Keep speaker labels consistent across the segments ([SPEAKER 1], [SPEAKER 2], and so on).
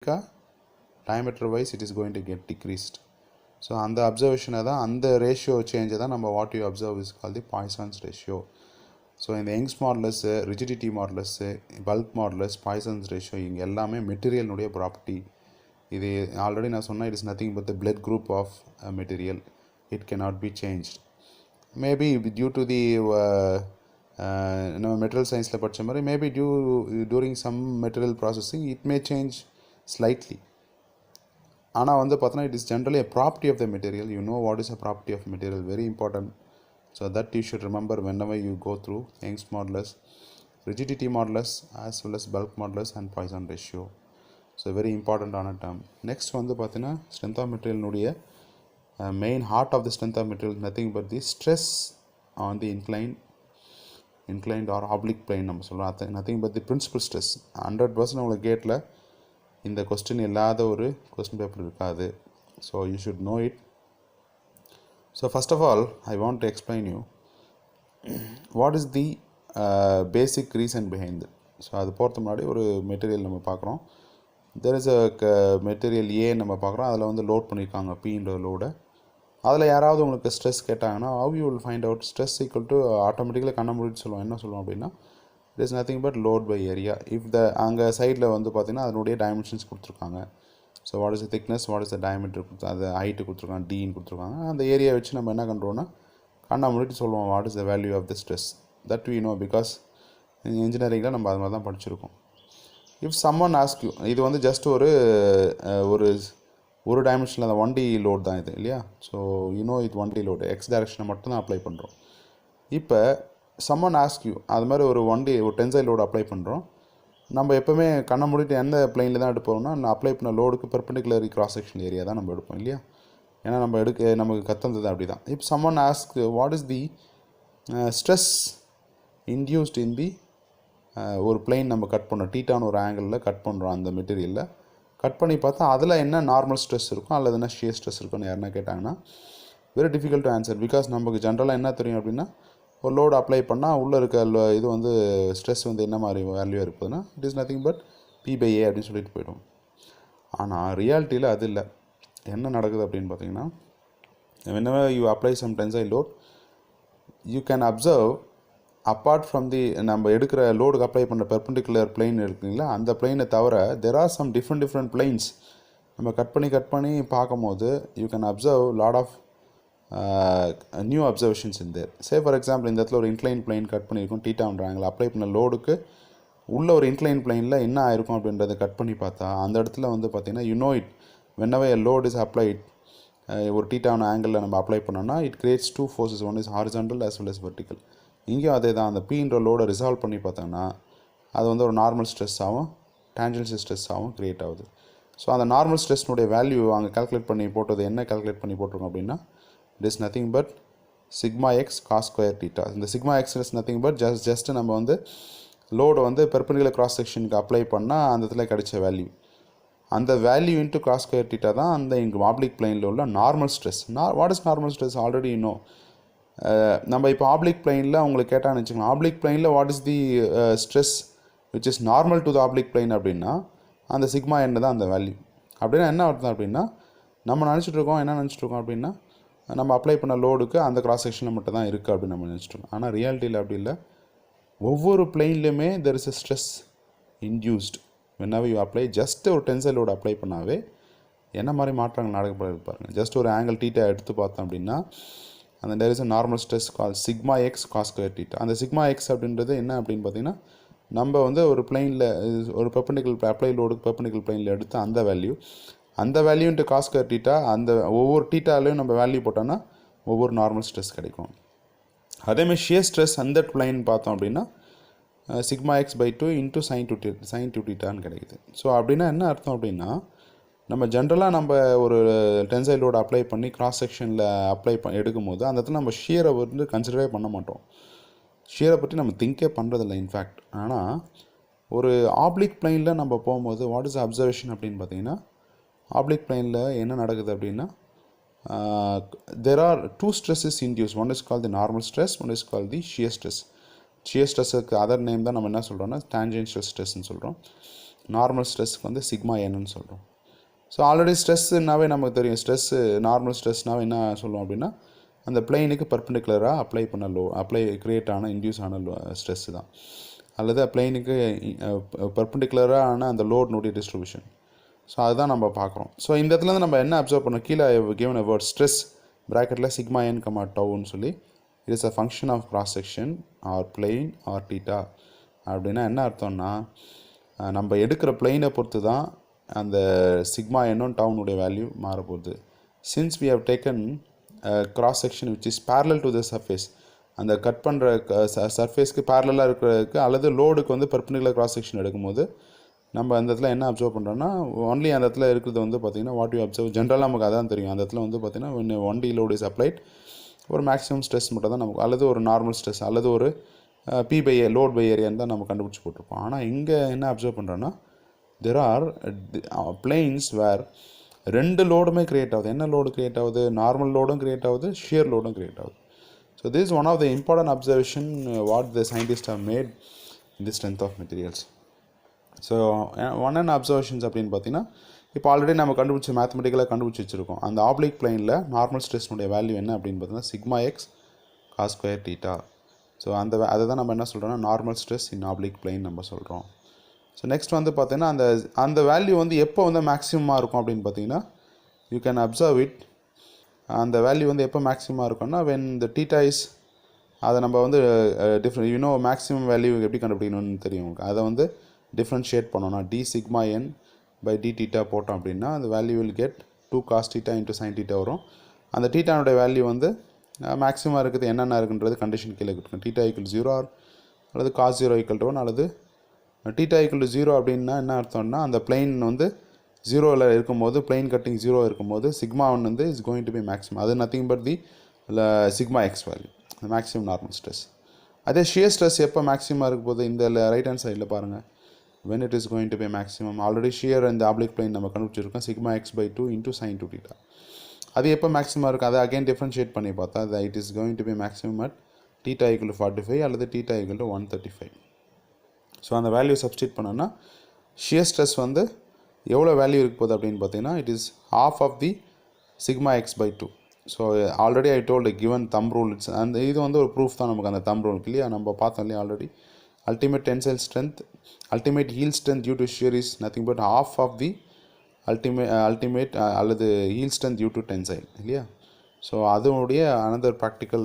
[SPEAKER 1] diameter wise it is going to get decreased. So on the observation and the ratio change number what you observe is called the Poisson's ratio. So in the Young's modulus, rigidity modulus, bulk modulus, Poisson's ratio இங்க எல்லாமே material உடைய property. இது already நான் சொன்னா it is nothing but the blood group of material. It cannot be changed. Maybe due to the material science la படிச்ச மாதிரி maybe during some material processing it may change slightly. ஆனால் வந்து பார்த்தோன்னா it is generally a property of the material. You know what is a property of material, very important. So that you should remember whenever you go through Young's modulus, rigidity modulus as well as bulk modulus and Poisson ratio. So very important on a term. Next வந்து பார்த்தீங்கன்னா strength of material உடைய main heart of the strength of material is nothing but the stress on the inclined or oblique plane. நம்ம சொல்கிறோம் nothing but the principal stress. 100% உங்களுக்கு கேட்டில் இந்த question இல்லாத ஒரு கொஸ்டின் பேப்பர் இருக்காது. So you should know it. So first of all I want to explain you what is the basic reason behind it. So அது போகிறதுக்கு முன்னாடி ஒரு மெட்டீரியல் நம்ம பார்க்குறோம். தெர் இஸ் அ மெட்டீரியல் ஏ நம்ம பார்க்குறோம். அதில் வந்து லோட் பண்ணியிருக்காங்க பீன்ற லோடை. அதில் யாராவது உங்களுக்கு ஸ்ட்ரெஸ் கேட்டாங்கன்னா how you will find out stress equal to ஆட்டோமேட்டிக்கலாக கண்ண மூடிட்டு சொல்லுவோம். என்ன சொல்லுவோம் அப்படின்னா it is nothing but load by area. If the அங்கே சைடில் வந்து பார்த்தீங்கன்னா அதனுடைய டைமென்ஷன்ஸ் கொடுத்துருக்காங்க. So what is the thickness, what is the diameter அது ஹைட்டு கொடுத்துருக்காங்க, டின்னு கொடுத்துருக்காங்க. அந்த ஏரியா வச்சு நம்ம என்ன பண்ணுறோன்னா கண்ணா முன்னாடி சொல்லுவோம் what is the value of the stress. That we know because இன்ஜினியரிங்கில் நம்ம அது மாதிரி தான் படிச்சிருக்கோம். இஃப் சம்மன் ஆஸ்க் யூ, இது வந்து ஜஸ்ட் ஒரு டைமென்ஷனில் அந்த 1D லோட் தான் இது இல்லையா. ஸோ யூனோ இது 1D லோடு எக்ஸ் டைரக்ஷனை மட்டும் தான் அப்ளை பண்ணுறோம். இப்போ someone ask you அது மாதிரி ஒரு 1D ஒரு டென்சைல் லோடு அப்ளை பண்ணுறோம். நம்ம எப்போவுமே கண்ணை மூடிட்டு எந்த பிளைனில் தான் எடுப்போம்னா நான் அப்ளை பண்ண லோடுக்கு பெர்பெண்டிகுலர் கிராஸ் செக்ஷன் ஏரியா தான் நம்ம எடுப்போம் இல்லையா. ஏன்னா நமக்கு கற்றுந்தது அப்படி தான். இப்போ someone ask what is the stress induced in the ஒரு பிளைன் நம்ம கட் பண்ணோம் டீட்டான ஒரு ஆங்கிளில் கட் பண்ணுறோம். அந்த மெட்டீரியலில் கட் பண்ணி பார்த்தா அதில் என்ன நார்மல் ஸ்ட்ரெஸ் இருக்கும் அல்லது என்ன ஷியர் ஸ்ட்ரெஸ் இருக்குன்னு யாருன்னா கேட்டாங்கன்னா very difficult to answer. Because நமக்கு ஜென்ரலாக என்ன தெரியும் அப்படின்னா ஒரு லோடு அப்ளை பண்ணால் உள்ளே இருக்க இது வந்து ஸ்ட்ரெஸ் வந்து என்ன மாதிரி வேல்யூ இருக்குதுன்னா it is nothing but P/A அப்படின்னு சொல்லிட்டு போய்டும். ஆனால் ரியாலிட்டியில் அது இல்லை. என்ன நடக்குது அப்படின்னு பார்த்தீங்கன்னா whenever you apply some tensile load you can observe apart from the நம்ம எடுக்கிற லோடுக்கு அப்ளை பண்ணுற பெர்பெண்டிகுலர் பிளைன் இருக்குங்களா அந்த பிளைனை தவிர there are some different planes. நம்ம கட் பண்ணி பார்க்கும்போது you can observe lot of new observations in there. Say for example இந்த இடத்துல ஒரு இன்க்ளைன் பிளைன் கட் பண்ணியிருக்கோம் டீட்டான்ற ஆங்கிள் அப்ளை பண்ண லோடுக்கு உள்ள ஒரு இன்க்ளைன் பிளைனில் என்ன ஆயிருக்கும் அப்படின்றத கட் பண்ணி பார்த்தா அந்த இடத்துல வந்து பார்த்திங்கன்னா you know it whenever a load is applied ஒரு டீட்டான ஆங்கிளில் நம்ம அப்ளை பண்ணோம்னா it creates two forces, one is horizontal as well as vertical. இங்கேயும் அதே தான். அந்த பீன்ற லோடை ரிசால்வ் பண்ணி பார்த்தோம்னா அது வந்து ஒரு நார்மல் ஸ்ட்ரெஸ்ஸாகவும் டேஞ்சன்ஷியல் ஸ்ட்ரெஸ்ஸாகவும் க்ரியேட் ஆகுது. ஸோ அந்த நார்மல் ஸ்ட்ரெஸ்னுடைய வேல்யூ அங்கே கால்குலேட் பண்ணி போட்டது என்ன கால்குலேட் பண்ணி போட்டிருக்கோம் அப்படின்னா it is nothing but sigma x cos square theta. இந்த sigma x is nothing but just நம்ம வந்து லோடு வந்து பெர்பெண்டிகுலர் கிராஸ் செக்ஷனுக்கு அப்ளை பண்ணால் அந்த இடத்துல கிடைச்ச வேல்யூ. அந்த value into cos square theta தான் அந்த இங்கே ஆப்ளிக் பிளைனில் உள்ள normal stress. What is normal stress already இன்னும் நம்ம இப்போ ஆப்ளிக் பிளைனில் உங்களுக்கு கேட்டான்னு வச்சுக்கலாம். ஆப்ளிக் பிளைனில் what is the stress which is normal to the oblique plane அப்படின்னா அந்த சிக்மா என்ன தான் அந்த வேல்யூ. அப்படின்னா என்ன அர்த்தம் அப்படின்னா நம்ம நினச்சிட்ருக்கோம் அப்படின்னா நம்ம அப்ளை பண்ண லோடுக்கு அந்த கிராஸ் செக்ஷனில் மட்டும் தான் இருக்குது அப்படின்னு நம்ம நினச்சிட்டோம். ஆனால் ரியாலிட்டியில் அப்படி இல்லை. ஒவ்வொரு பிளைன்லையுமே there is a stress induced whenever you apply. Just ஒரு டென்சைல் லோடு அப்ளை பண்ணாவே என்ன மாதிரி மாற்றங்கள் நடக்கப்படுது பாருங்கள். ஜஸ்ட் ஒரு ஆங்கிள் டீட்டா எடுத்து பார்த்தோம் அப்படின்னா அந்த there is a normal stress call sigma X cos square theta. அந்த சிக்மா எக்ஸ் அப்படின்றது என்ன அப்படின்னு பார்த்தீங்கன்னா நம்ம வந்து ஒரு பிளைனில் ஒரு பெர்பெண்டிகுலர் அப்ளை லோடுக்கு பெர்பெண்டிகுலர் பிளைனில் எடுத்து அந்த வேல்யூன்ட்டு காஸ் ஸ்கொயர் தீட்டா அந்த ஒவ்வொரு டீட்டாலையும் நம்ம வேல்யூ போட்டோன்னா ஒவ்வொரு நார்மல் ஸ்ட்ரெஸ் கிடைக்கும். அதேமாதிரி ஷியர் ஸ்ட்ரெஸ் அந்த பிளைன் பார்த்தோம் அப்படின்னா sigma X by 2 into sine two தீட்டான்னு கிடைக்குது. ஸோ அப்படின்னா என்ன அர்த்தம் அப்படின்னா நம்ம ஜென்ரலாக நம்ம ஒரு டென்சைல் லோடு அப்ளை பண்ணி கிராஸ் செக்ஷனில் எடுக்கும்போது அந்த இடத்துல நம்ம ஷியரை வந்து கன்சிடரே பண்ண மாட்டோம். ஷியரை பற்றி நம்ம திங்கே பண்ணுறதில்ல இன்ஃபேக்ட். ஆனால் ஒரு ஆப்ளிக் பிளைனில் நம்ம போகும்போது வாட் இஸ் அப்சர்வேஷன் அப்படின்னு பார்த்தீங்கன்னா ஆப்ளிக் பிளைனில் என்ன நடக்குது அப்படின்னா there are two stresses induced. One is called the normal stress, one is called the shear stress. shear stressக்கு அதர் நேம் தான் நம்ம என்ன சொல்கிறோம்னா tangential stressன்னு சொல்கிறோம். நார்மல் ஸ்ட்ரெஸ்க்கு வந்து சிக்மா என்னன்னு சொல்கிறோம். ஸோ ஆல்ரெடி ஸ்ட்ரெஸ்ஸுனாவே நமக்கு தெரியும். ஸ்ட்ரெஸ்ஸு நார்மல் ஸ்ட்ரெஸ்னாவே என்ன சொல்லுவோம் அப்படின்னா, அந்த பிளெயினுக்கு பர்பெண்டிகுலராக அப்ளை கிரியேட் ஆன இன்டியூஸ் ஆன ஸ்ட்ரெஸ்ஸு தான், அல்லது பிளெயினுக்கு பர்பெண்டிகுலரான அந்த லோட்னுடைய டிஸ்ட்ரிபியூஷன். ஸோ அதுதான் நம்ம பார்க்குறோம். ஸோ இந்த இடத்துல நம்ம என்ன அப்சர்வ் பண்ணோம், கீழே கிவன் அ வேர்ட் ஸ்ட்ரெஸ் ப்ராக்கெட்டில் சிக்மா என் கமா டவுன்னு சொல்லி it is a function of cross section or plane or theta. அப்படின்னா என்ன அர்த்தம்னா, நம்ம எடுக்கிற பிளெயினை பொறுத்து தான் அந்த சிக்மா என்னும் டவுனுடைய வேல்யூ மாறப்போகுது. Since we have taken cross section which is parallel to the surface, அந்த கட் பண்ணுற சர்ஃபேஸ்க்கு பேரலாக இருக்கிறதுக்கு அல்லது லோடுக்கு வந்து பர்பெண்டிகுலர் கிராஸ் செக்ஷன் எடுக்கும்போது நம்ம அந்த இடத்துல என்ன அப்சர்வ் பண்ணுறோன்னா, ஒன்லி அந்த இடத்துல இருக்கிறது வந்து பார்த்திங்கன்னா வாட் யூ அப்சர்வ் ஜென்ரலாக நமக்கு அதான் தெரியும். அந்த இடத்துல வந்து பார்த்திங்கன்னா one D load is applied, ஒரு மேக்ஸிமம் ஸ்ட்ரெஸ் மட்டும் தான் நமக்கு, அல்லது ஒரு நார்மல் ஸ்ட்ரெஸ் அல்லது ஒரு P/A லோட் பை ஏரியான்னு தான் நம்ம கண்டுபிடிச்சி போட்டிருப்போம். ஆனால் இங்கே என்ன அப்சர்வ் பண்ணுறோன்னா, தெர் ஆர் பிளெயின்ஸ் வேர் ரெண்டு லோடுமே க்ரியேட் ஆகுது. என்ன லோடு க்ரியேட் ஆகுது? நார்மல் லோடும் க்ரியேட் ஆகுது, ஷியர் லோடும் க்ரியேட் ஆகுது. So this is one of the important observation what the scientist have made in the strength of materials. So one and observations அப்படின்னு பார்த்தீங்கன்னா, இப்போ ஆல்ரெடி நம்ம மேத்தமெட்டிக்கலாக கண்டுபிடிச்சி வச்சுருக்கோம். அந்த ஆப்ளிக் பிளைனில் நார்மல் ஸ்ட்ரெஸ்னுடைய வேல்யூ என்ன அப்படின்னு பார்த்தீங்கன்னா sigma X cos square theta. So அதை தான் நம்ம என்ன சொல்கிறோம்னா normal stress in oblique plane நம்ம சொல்கிறோம். ஸோ நெக்ஸ்ட் வந்து பார்த்தீங்கன்னா அந்த வேல்யூ வந்து எப்போ வந்து மேக்ஸிமமாக இருக்கும் அப்படின்னு பார்த்தீங்கன்னா, யூ கேன் அப்சர்வ் இட். அந்த வேல்யூ வந்து எப்போ மேக்ஸிமமாக இருக்கும்னா வென் த டீட்டா இஸ், அதை நம்ம வந்து டிஃப்ரெண்ட் யூனோ மேக்ஸிமம் வேல்யூ எப்படி கண்டுபிடிக்கணும்னு தெரியும் உங்களுக்கு. அதை வந்து டிஃப்ரென்ஷியேட் பண்ணோன்னா D sigma N by D theta போட்டோம் அப்படின்னா அந்த value will get 2 cos theta into sine theta வரும். அந்த டீட்டானுடைய வேல்யூ வந்து மேக்ஸிமம் இருக்குது என்னென்ன இருக்குன்றது கண்டிஷன் கீழே கொடுக்கும். டீட்டா ஈக்குவல் 0 அல்லது காஸ் 0 ஈக்குவல் டு 1 அல்லது டீட்டா ஈக்குவல் டு 0 அப்படின்னா என்ன அர்த்தம்னா, அந்த பிளைன் வந்து 0ல் இருக்கும்போது, பிளைன் கட்டிங் 0 இருக்கும்போது சிக்மா 1 வந்து is going to be maximum. அது nothing but the sigma x value, maximum normal stress. அதே ஷியர் ஸ்ட்ரெஸ் எப்போ மேக்ஸிமம் இருக்கும் போது இந்த ரைட் ஹேண்ட் சைடில் பாருங்கள், when it is going to be maximum. Already shear இந்த ஆப்ளிக் பிளைன் நம்ம கண்டுபிடிச்சிருக்கோம் sigma X by 2 into sine 2 theta. அது எப்போ மேக்ஸிமம் இருக்குது, அதை அகைன் டிஃப்ரென்ஷியேட் பண்ணி பார்த்தா அது it is going to be maximum at theta equal to 45 அல்லது டீட்டா ஈக்குவல் டு 135. ஸோ அந்த வேல்யூ சப்ஸ்டியூட் பண்ணோன்னா ஷியர் ஸ்ட்ரெஸ் வந்து எவ்வளோ வேல்யூ இருக்க போகுது அப்படின்னு பார்த்தீங்கன்னா it is half of the sigma X by 2. So already I told given them rule it's, அந்த இது வந்து ஒரு ப்ரூஃப் தான் நமக்கு அந்த தம் ரூலுக்கு இல்லையா, நம்ம பார்த்தோம் இல்லையா already. Ultimate tensile strength, ultimate yield strength due to shear is nothing but half of the ultimate அல்லது yield strength due to tensile இல்லையா. ஸோ அதனுடைய another practical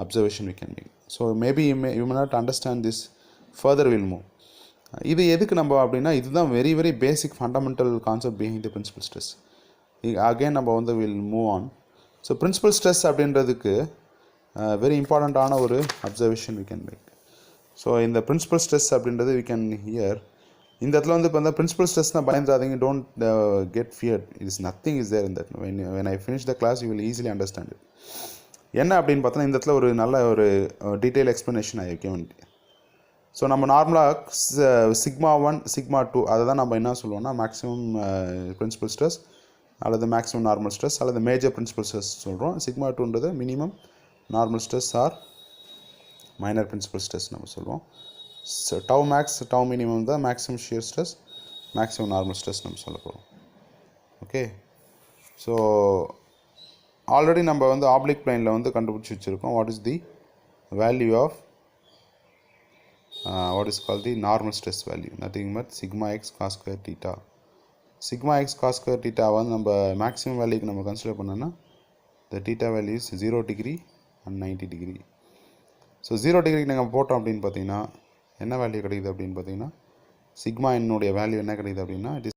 [SPEAKER 1] observation we can make. So maybe you may not understand this, further we'll move. இது எதுக்கு நம்ம அப்படின்னா, இதுதான் very very basic fundamental concept behind the principal stress. Again நம்ம வந்து will move on. So principal stress அப்படின்றதுக்கு very இம்பார்ட்டண்ட்டான ஒரு அப்சர்வேஷன் we can make. ஸோ இந்த பிரின்சிபல் ஸ்ட்ரெஸ் அப்படின்றது வி கேன் ஹியர். இந்த இடத்துல வந்து இப்போ பிரின்சிபல் ஸ்ட்ரெஸ்னால் பயந்துடாதீங்க, don't get feared. It is nothing is there in that. When I finish the class you will easily understand it. என்ன அப்படின்னு பார்த்தோன்னா இந்த இடத்துல ஒரு நல்ல ஒரு டீட்டெயில் எக்ஸ்ப்ளனேஷன் ஐ கிவன். ஸோ நம்ம நார்மலாக சிக்மா 1 சிக்மா 2 அதை தான் நம்ம என்ன சொல்லுவோம்னா மேக்ஸிமம் பிரின்சிபல் ஸ்ட்ரெஸ் அல்லது மேக்ஸிமம் நார்மல் ஸ்ட்ரெஸ் அல்லது மேஜர் பிரின்சிபல் ஸ்ட்ரெஸ் சொல்கிறோம். சிக்மா 2ன்றது minimum normal stress or minor principal stress நம்ம சொல்லுவோம். So tau max tau minimum தான் maximum shear stress, maximum normal stress நம்ம சொல்ல போகிறோம். ஓகே, ஸோ ஆல்ரெடி நம்ம வந்து ஆப்ளிக் பிளைனில் வந்து கண்டுபிடிச்சி வச்சுருக்கோம் what is the value of what is called the normal stress value, nothing but sigma x cos square theta. Sigma x cos square theta வந்து நம்ம மேக்ஸிமம் வேல்யூக்கு நம்ம கன்சிடர் பண்ணோன்னா the theta value is 0 degree and 90 degree. So 0 டிகிரிக்கு நாங்கள் போட்டோம் அப்படின்னு பார்த்தீங்கன்னா என்ன வேல்யூ கிடைக்குது அப்படின்னு பார்த்தீங்கன்னா சிக்மா என்னுடைய வேல்யூ என்ன கிடைக்குது அப்படின்னா இட் இஸ்